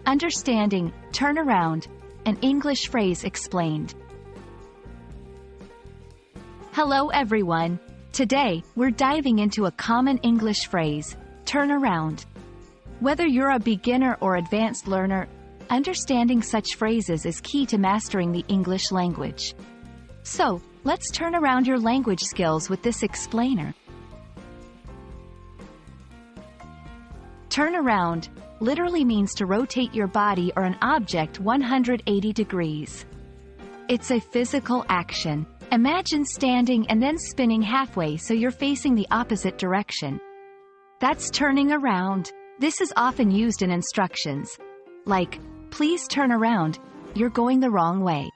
Understanding Turn Around, an English phrase explained. Hello everyone. Today, we're diving into a common English phrase, turn around. Whether you're a beginner or advanced learner, understanding such phrases is key to mastering the English language. So, let's turn around your language skills with this explainer. Turn around literally means to rotate your body or an object 180 degrees. It's a physical action. Imagine standing and then spinning halfway so you're facing the opposite direction. That's turning around. This is often used in instructions, like, please turn around, you're going the wrong way.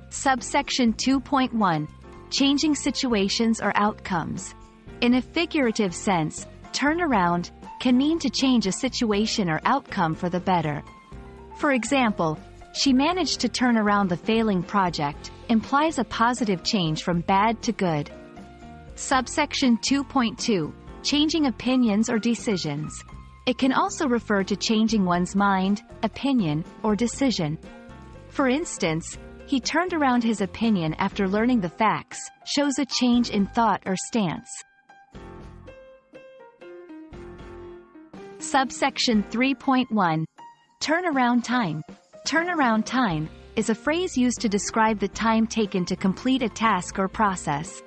Subsection 2.1. Changing situations or outcomes. In a figurative sense, turn around can mean to change a situation or outcome for the better. For example, she managed to turn around the failing project, implies a positive change from bad to good. Subsection 2.2. Changing opinions or decisions. It can also refer to changing one's mind, opinion, or decision. For instance, he turned around his opinion after learning the facts, shows a change in thought or stance. Subsection 3.1. Turnaround time. Turnaround time is a phrase used to describe the time taken to complete a task or process.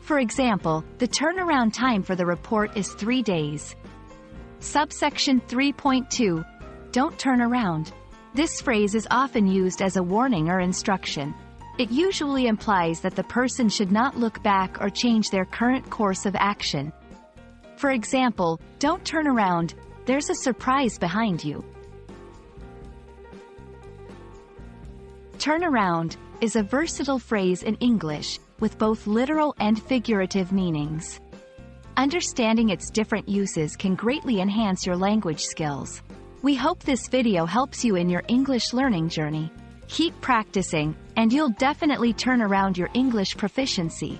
For example, the turnaround time for the report is 3 days. Subsection 3.2. Don't turn around. This phrase is often used as a warning or instruction. It usually implies that the person should not look back or change their current course of action. For example, don't turn around, there's a surprise behind you. Turn around is a versatile phrase in English, with both literal and figurative meanings. Understanding its different uses can greatly enhance your language skills. We hope this video helps you in your English learning journey. Keep practicing, and you'll definitely turn around your English proficiency.